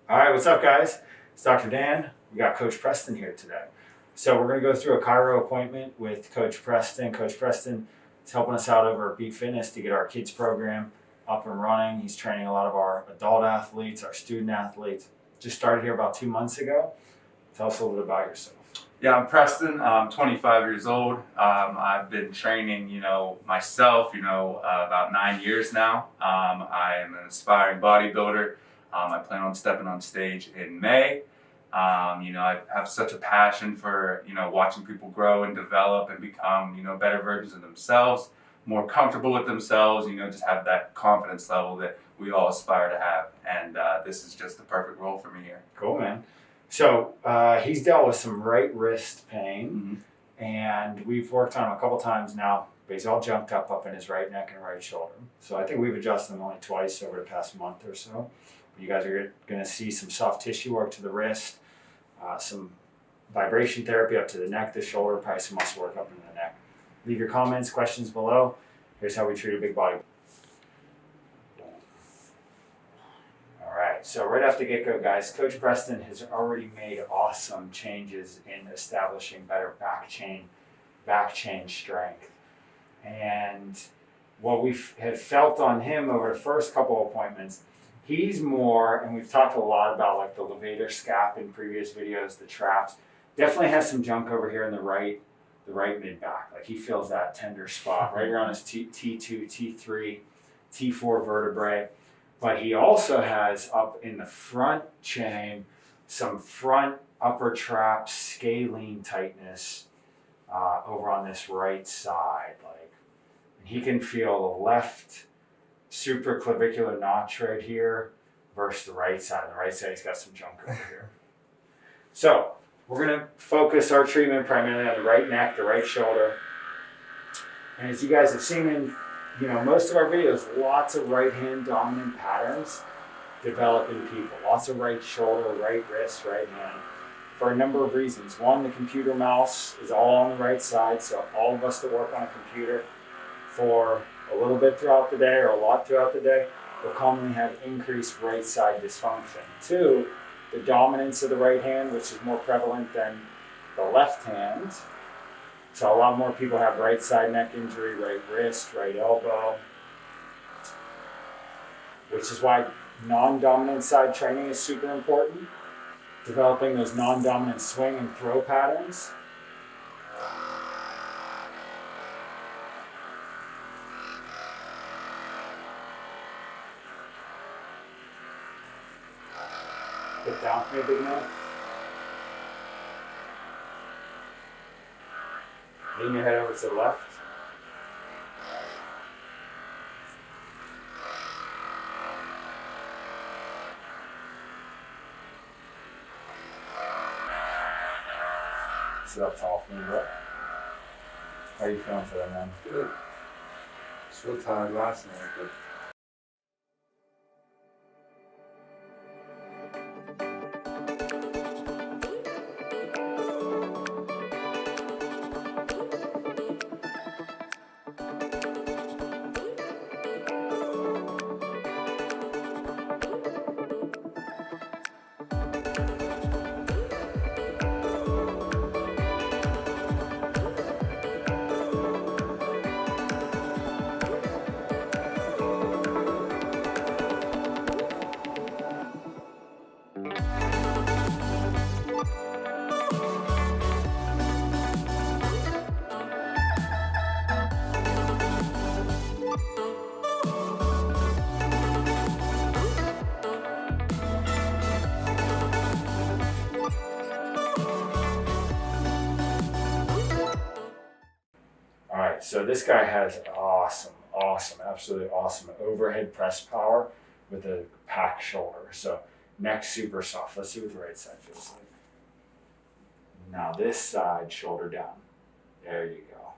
All right, what's up, guys? It's Dr. Dan. We got Coach Preston here today. So we're going to go through a chiro appointment with Coach Preston. Coach Preston is helping us out over at Beat Fitness to get our kids program up and running. He's training a lot of our adult athletes, our student athletes. Just started here about 2 months ago. Tell us a little bit about yourself. Yeah, I'm Preston. I'm 25 years old. I've been training, myself, about 9 years now. I am an aspiring bodybuilder. I plan on stepping on stage in May. I have such a passion for, watching people grow and develop and become, better versions of themselves, more comfortable with themselves, just have that confidence level that we all aspire to have. And this is just the perfect role for me here. Cool, man. So he's dealt with some right wrist pain, and we've worked on him a couple times now, but he's all junked up in his right neck and right shoulder. So I think we've adjusted him only twice over the past month or so. You guys are going to see some soft tissue work to the wrist, some vibration therapy up to the neck, the shoulder, probably some muscle work up into the neck. Leave your comments, questions below. Here's how we treat a big body. All right, so right off the get-go, guys, Coach Preston has already made awesome changes in establishing better back chain strength. And what we have felt on him over the first couple of appointments, he's more, and we've talked a lot about like the levator scap in previous videos, the traps. Definitely has some junk over here in the right mid back. Like he feels that tender spot right here on his T2, T3, T4 vertebrae. But he also has up in the front chain some front upper trap scalene tightness over on this right side. And he can feel the left supraclavicular notch right here versus the right side. The right side, he's got some junk over here. So we're going to focus our treatment primarily on the right neck, the right shoulder. And as you guys have seen in most of our videos, lots of right hand dominant patterns develop in people. Lots of right shoulder, right wrist, right hand for a number of reasons. One, the computer mouse is all on the right side. So all of us that work on a computer for a little bit throughout the day or a lot throughout the day will commonly have increased right side dysfunction. Two, the dominance of the right hand, which is more prevalent than the left hand. So a lot more people have right side neck injury, right wrist, right elbow, which is why non-dominant side training is super important. Developing those non-dominant swing and throw patterns. Get down for me, big man. Lean your head over to the left. Sit up tall for me, bro. How are you feeling today, man? Good. Just real tired last night, but So this guy has awesome, absolutely awesome overhead press power with a packed shoulder. So neck super soft. Let's see what the right side feels like. Now this side, shoulder down. There you go.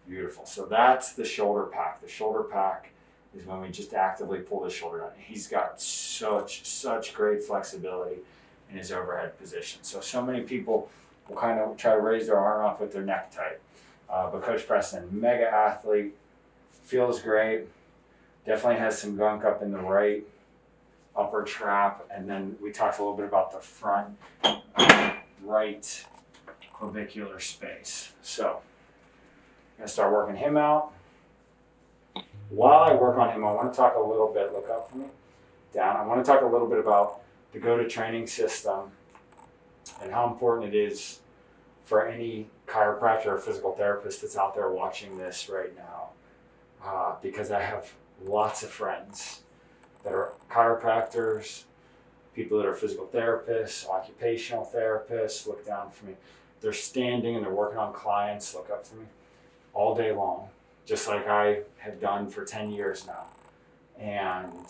Beautiful. So that's the shoulder pack. The shoulder pack is when we just actively pull the shoulder down. He's got such great flexibility in his overhead position. So many people will kind of try to raise their arm off with their neck tight. But Coach Preston, mega athlete, feels great. Definitely has some gunk up in the right upper trap, and then we talked a little bit about the front right clavicular space. So I'm gonna start working him out. While I work on him, I want to talk a little bit, look up for me, down. I want to talk a little bit about the GOTA training system and how important it is for any chiropractor or physical therapist that's out there watching this right now. Because I have lots of friends that are chiropractors, people that are physical therapists, occupational therapists, look down for me. They're standing and they're working on clients, look up for me, all day long, just like I have done for 10 years now. And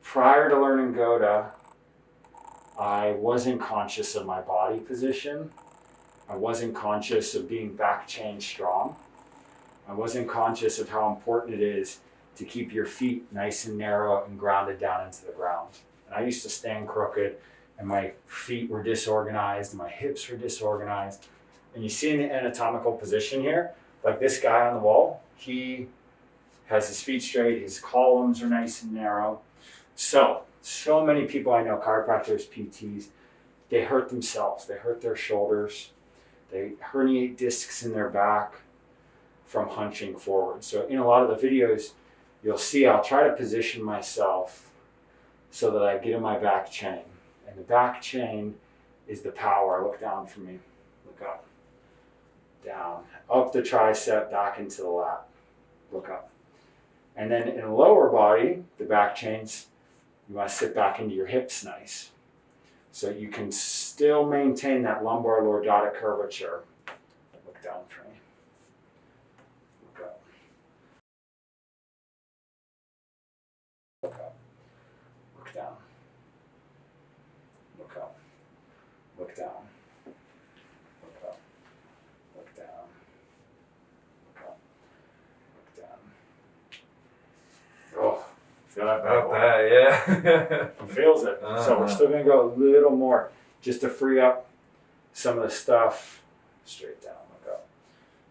prior to learning GOTA, I wasn't conscious of my body position. I wasn't conscious of being back chain strong. I wasn't conscious of how important it is to keep your feet nice and narrow and grounded down into the ground. And I used to stand crooked and my feet were disorganized and my hips were disorganized. And you see in the anatomical position here, like this guy on the wall, he has his feet straight, his columns are nice and narrow. So many people I know, chiropractors, PTs, they hurt themselves. They hurt their shoulders. They herniate discs in their back from hunching forward. So in a lot of the videos, you'll see I'll try to position myself so that I get in my back chain. And the back chain is the power. Look down for me. Look up. Down. Up the tricep, back into the lat. Look up. And then in the lower body, the back chains, you want to sit back into your hips nice. So you can still maintain that lumbar lordotic curvature. Look down for me. Look up. Look up. Look down. Look up. Look down. Look up. Look down. Look up. Look down. Oh, feel that bad boy? Yeah. It feels it. So we're still going to go a little more just to free up some of the stuff. Straight down, look up.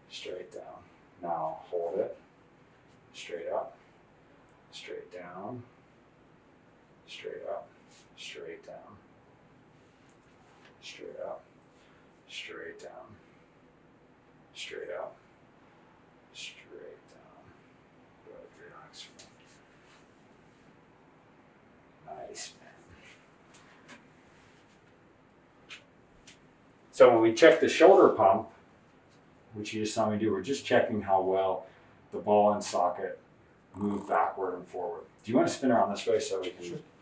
Straight down. Now hold it. Straight up. Straight down. Straight up. Straight down. Straight up. Straight down. Straight up. Straight down. Good, relax for me. Nice, man. So when we check the shoulder pump, which you just saw me do, we're just checking how well the ball and socket move backward and forward. Do you want to spin around this way so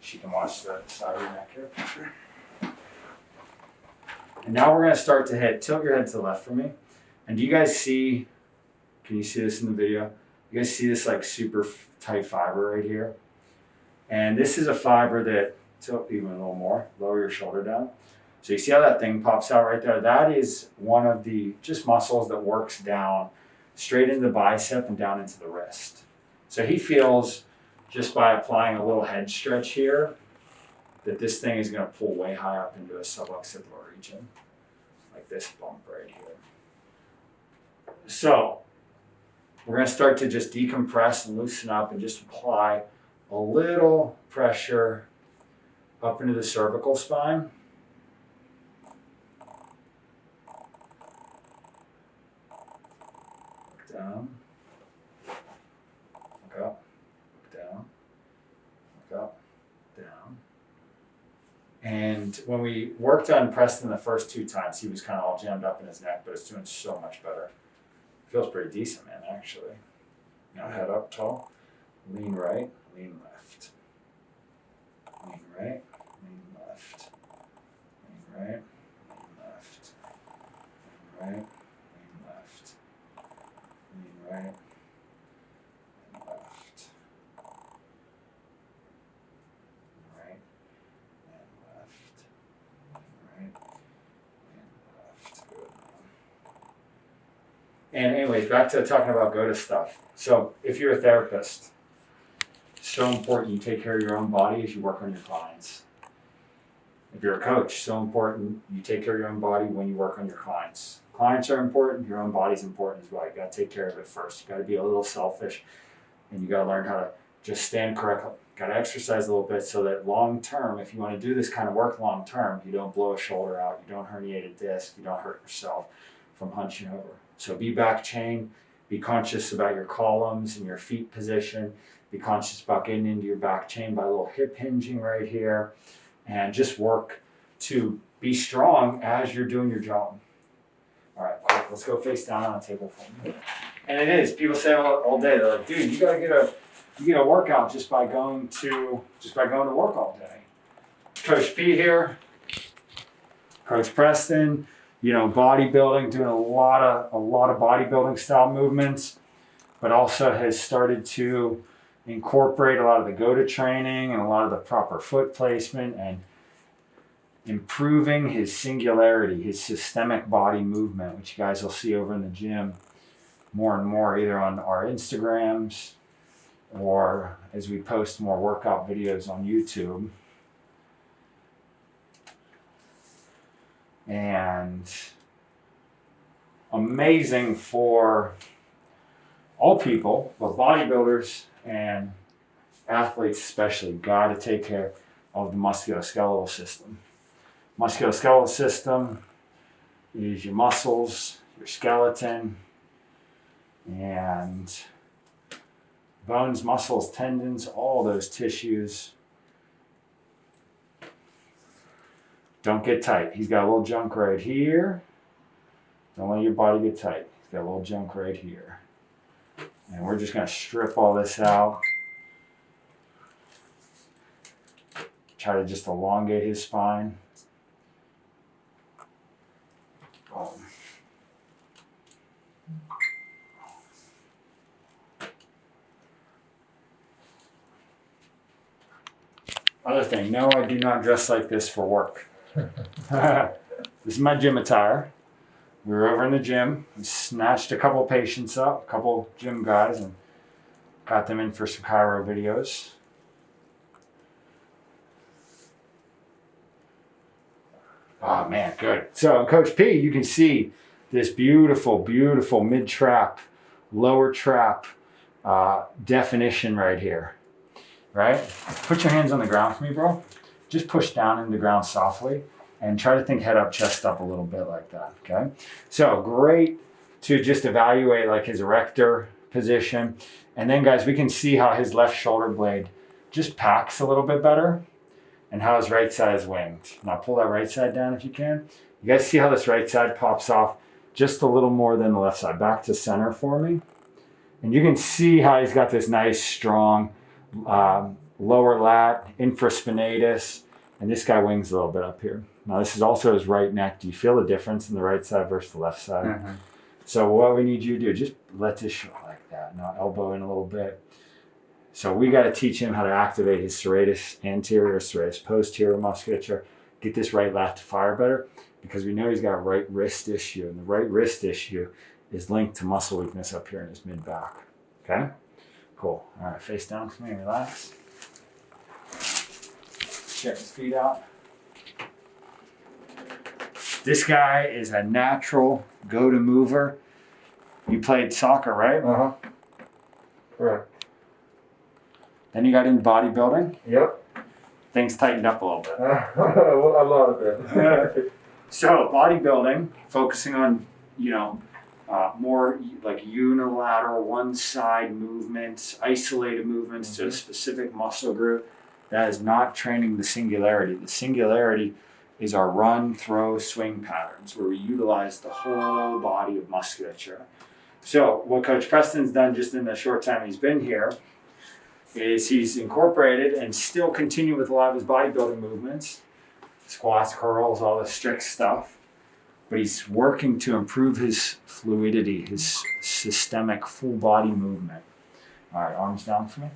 she can watch the side of your neck here? Sure. And now we're going to start to hit. Tilt your head to the left for me. And do you guys see, can you see this in the video? You guys see this like super tight fiber right here? And this is a fiber that, tilt even a little more, lower your shoulder down. So you see how that thing pops out right there? That is one of the just muscles that works down straight into the bicep and down into the wrist. So he feels, just by applying a little head stretch here, that this thing is going to pull way high up into a suboccipital region, like this bump right here. So we're going to start to just decompress and loosen up and just apply a little pressure up into the cervical spine. Look down. Look up. Look down. Look up. Down. And when we worked on Preston the first 2 times, he was kind of all jammed up in his neck, but it's doing so much better. Feels pretty decent, man, actually. Now head up tall, lean right, lean left. Lean right, lean left. Lean right, lean left. Lean right, lean left. Lean right, lean left. Right, and left. Right, and left. Good. And anyways, back to talking about GOTA stuff. So if you're a therapist, so important you take care of your own body as you work on your clients. If you're a coach, so important you take care of your own body when you work on your clients. Clients are important, your own body's important as well. You gotta take care of it first. You gotta be a little selfish and you gotta learn how to just stand Got to exercise a little bit so that long term, if you want to do this kind of work long term, you don't blow a shoulder out, you don't herniate a disc, you don't hurt yourself from hunching over. So be back chain, be conscious about your columns and your feet position, be conscious about getting into your back chain by a little hip hinging right here, and just work to be strong as you're doing your job. All right, cool. Let's go face down on the table for me. And it is, people say all day, they're like, dude, you gotta get a workout just by going to work all day. Coach P here, Coach Preston, bodybuilding, doing a lot of bodybuilding style movements, but also has started to incorporate a lot of the GOTA training and a lot of the proper foot placement and improving his singularity, his systemic body movement, which you guys will see over in the gym more and more, either on our Instagrams or as we post more workout videos on YouTube. And amazing for all people, but bodybuilders and athletes especially, got to take care of the musculoskeletal system. Musculoskeletal system is your muscles, your skeleton, and bones, muscles, tendons, all those tissues. Don't get tight. He's got a little junk right here. Don't let your body get tight. He's got a little junk right here. And we're just going to strip all this out. Try to just elongate his spine. Boom. Other thing, no, I do not dress like this for work. This is my gym attire. We were over in the gym. We snatched a couple patients up, a couple gym guys, and got them in for some chiro videos. Oh man, good. So Coach P, you can see this beautiful, beautiful mid-trap, lower trap definition right here. Right? Put your hands on the ground for me, bro. Just push down into the ground softly and try to think head up, chest up a little bit like that, okay? So great to just evaluate like his erector position. And then guys, we can see how his left shoulder blade just packs a little bit better and how his right side is winged. Now pull that right side down if you can. You guys see how this right side pops off just a little more than the left side. Back to center for me. And you can see how he's got this nice, strong, lower lat, infraspinatus, and this guy wings a little bit up here. Now this is also his right neck. Do you feel the difference in the right side versus the left side? Mm-hmm. So what we need you to do, just let this show like that. Now elbow in a little bit. So we got to teach him how to activate his serratus anterior, serratus posterior musculature, get this right lat to fire better, because we know he's got right wrist issue, and the right wrist issue is linked to muscle weakness up here in his mid-back. Okay? Cool. All right, face down for me, relax. Check his feet out. This guy is a natural go-to mover. You played soccer, right? Uh-huh. Right. Then you got into bodybuilding. Yep. Things tightened up a little bit. Well, a lot of it. So bodybuilding, focusing on, more like unilateral one-side movements, isolated movements to a specific muscle group. That is not training the singularity. The singularity is our run, throw, swing patterns where we utilize the whole body of musculature. So what Coach Preston's done just in the short time he's been here is he's incorporated and still continue with a lot of his bodybuilding movements, squats, curls, all the strict stuff, but he's working to improve his fluidity, his systemic full body movement. All right, arms down for me.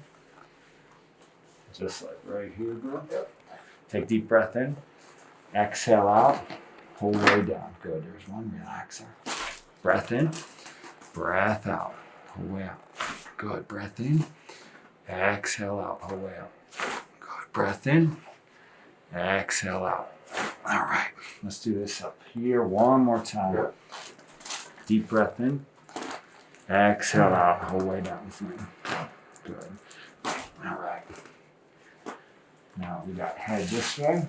Just like right here, bro. Yep. Take deep breath in. Exhale out. Whole way down. Good. There's one relaxer. Breath in. Breath out. Whole way out. Good. Breath in. Exhale out. Whole way out. Good. Breath in. Exhale out. All right. Let's do this up here one more time. Yep. Deep breath in. Exhale out. Whole way down. Good. All right. Now we got head this way.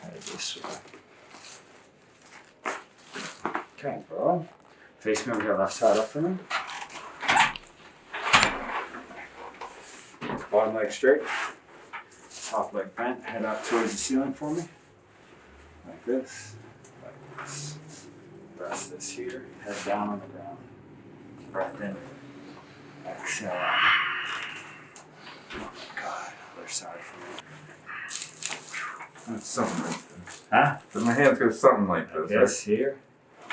Head this way. Okay, bro. Face me over here, left side up for me. Bottom leg straight. Top leg bent, head up towards the ceiling for me. Like this. Like this. Rest this here. Head down on the ground. Breath in. Exhale out. Oh my God. Other side for me. It's something like this. Huh? But my hands go something like this. This here.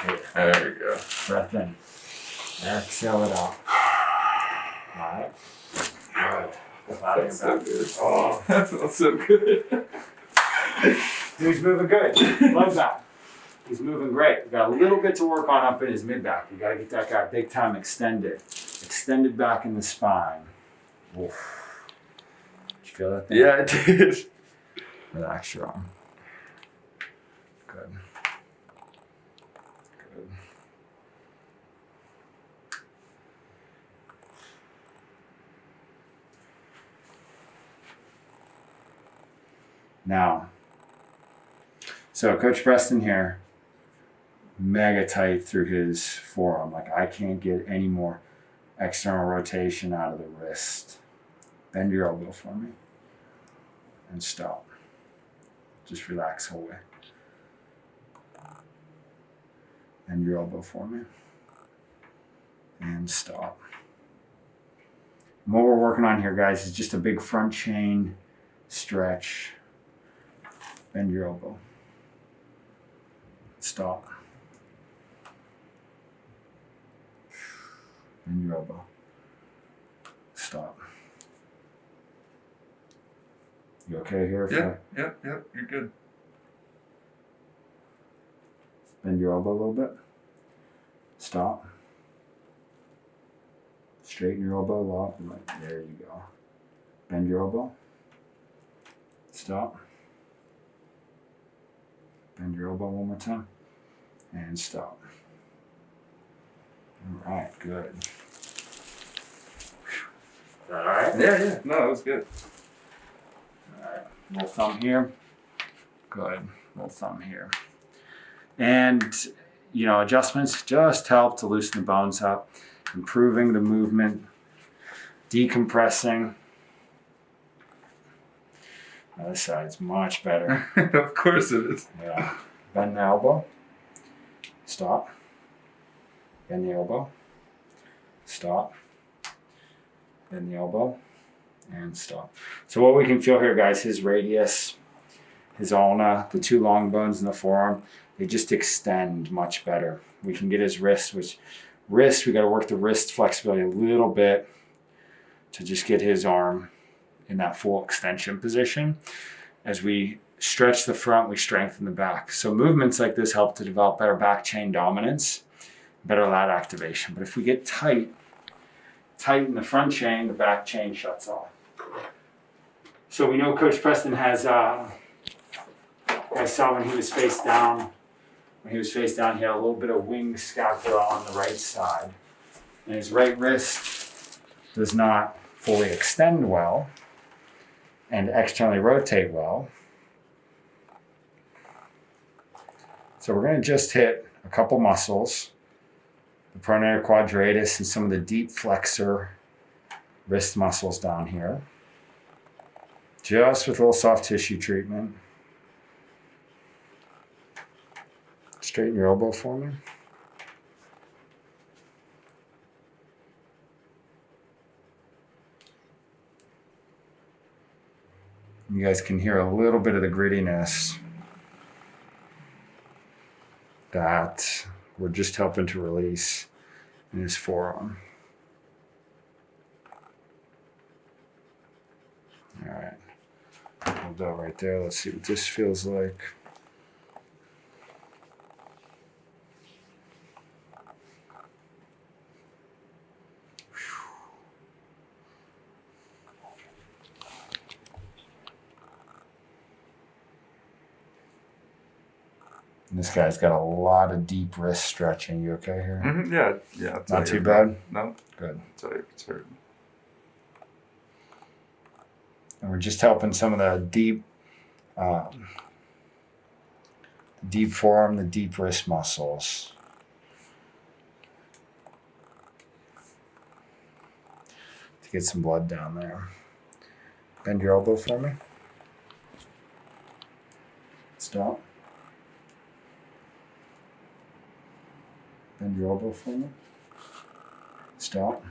Here. Right? There we go. Breath in. Exhale it out. Alright. Good. That's so good. Oh, That smells so good. dude's moving good. Love that. He's moving great. We got a little bit to work on up in his mid back. We got to get that guy big time extended. Extended back in the spine. Oof. Did you feel that thing? Yeah, I did. Relax your arm. Good. Good. Now, so Coach Preston here, mega tight through his forearm. Like I can't get any more external rotation out of the wrist. Bend your elbow for me and stop. Just relax whole way. Bend your elbow for me and stop. And what we're working on here, guys, is just a big front chain stretch. Bend your elbow. Stop. Bend your elbow. Stop. You okay here? Yep, you're good. Bend your elbow a little bit. Stop. Straighten your elbow up. Like, there you go. Bend your elbow. Stop. Bend your elbow one more time. And stop. All right, good. All right? Yeah. No, it was good. All right, little thumb here. Good, little thumb here. And, you know, adjustments just help to loosen the bones up, improving the movement, decompressing. Now this side's much better. Of course it is. Yeah. Bend the elbow. Stop. Bend the elbow. Stop. Bend the elbow. And stop. So what we can feel here, guys, his radius, his ulna, the two long bones in the forearm, they just extend much better. We can get his wrist, we got to work the wrist flexibility a little bit to just get his arm in that full extension position. As we stretch the front, we strengthen the back. So movements like this help to develop better back chain dominance, better lat activation. But if we get tight in the front chain, the back chain shuts off. So we know Coach Preston has, I saw when he was face down, he had a little bit of wing scapula on the right side. And his right wrist does not fully extend well and externally rotate well. So we're going to just hit a couple muscles, the pronator quadratus and some of the deep flexor wrist muscles down here, just with a little soft tissue treatment. Straighten your elbow for me. You guys can hear a little bit of the grittiness that we're just helping to release in his forearm. All right, we'll go right there. Let's see what this feels like. This guy's got a lot of deep wrist stretching. You okay here? Mm-hmm. Yeah, yeah. I'll tell Not you too if bad? No, Good. I'll tell you if it's hurting. And we're just helping some of the deep forearm, the deep wrist muscles. To get some blood down there. Bend your elbow for me. Stop. Bend your elbow for me. Stop.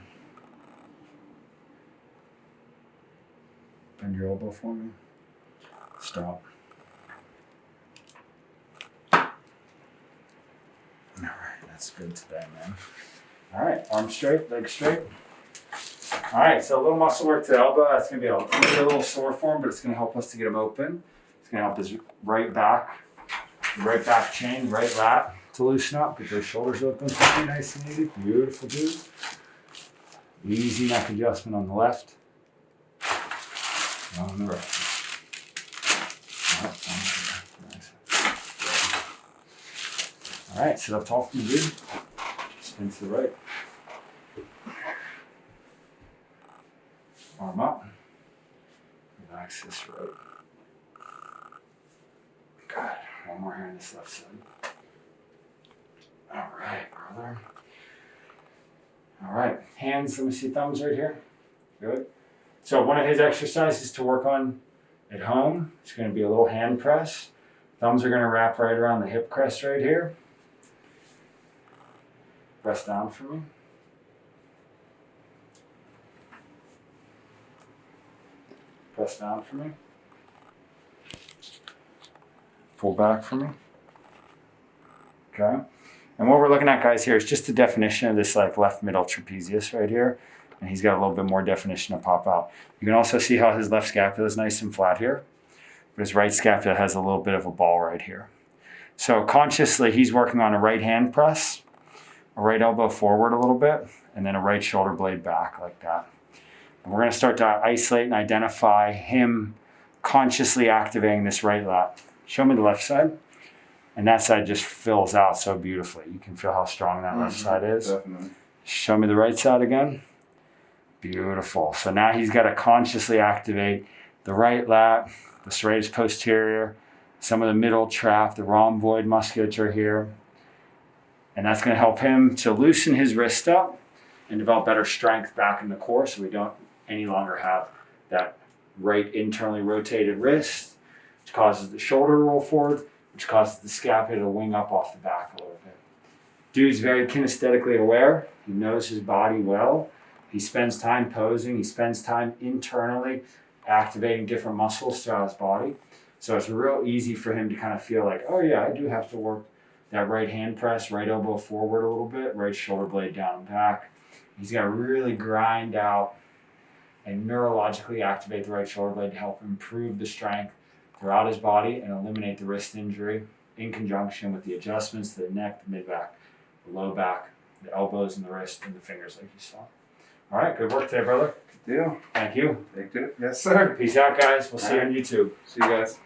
Bend your elbow for me. Stop. All right, that's good today, man. All right, arm straight, leg straight. All right, so a little muscle work to the elbow. That's going to be a little sore for him, but it's going to help us to get him open. It's going to help his right back chain, right lat to loosen up. Get those shoulders open, nice and easy. Beautiful, dude. Easy neck adjustment on the left. On the right. All right, sit up tall for me, dude. Spin to the right. Arm up. Relax this right. Good. One more here on this left side. All right, brother. All right, hands, let me see thumbs right here. Good. So one of his exercises to work on at home is going to be a little hand press. Thumbs are going to wrap right around the hip crest right here. Press down for me. Press down for me. Pull back for me. Okay. And what we're looking at, guys, here is just the definition of this like left middle trapezius right here. And he's got a little bit more definition to pop out. You can also see how his left scapula is nice and flat here. But his right scapula has a little bit of a ball right here. So consciously, he's working on a right hand press, a right elbow forward a little bit, and then a right shoulder blade back like that. And we're going to start to isolate and identify him consciously activating this right lat. Show me the left side. And that side just fills out so beautifully. You can feel how strong that left side is. Definitely. Show me the right side again. Beautiful. So now he's got to consciously activate the right lat, the serratus posterior, some of the middle trap, the rhomboid musculature here. And that's going to help him to loosen his wrist up and develop better strength back in the core so we don't any longer have that right internally rotated wrist, which causes the shoulder to roll forward, which causes the scapula to wing up off the back a little bit. Dude's very kinesthetically aware. He knows his body well. He spends time posing. He spends time internally activating different muscles throughout his body. So it's real easy for him to kind of feel like, oh yeah, I do have to work that right hand press, right elbow forward a little bit, right shoulder blade down and back. He's got to really grind out and neurologically activate the right shoulder blade to help improve the strength throughout his body and eliminate the wrist injury in conjunction with the adjustments to the neck, the mid-back, the low back, the elbows and the wrist and the fingers like you saw. All right, good work today, brother. Good deal. Thank you. Thank you. Yes, sir. Peace out, guys. We'll see you on YouTube. See you guys.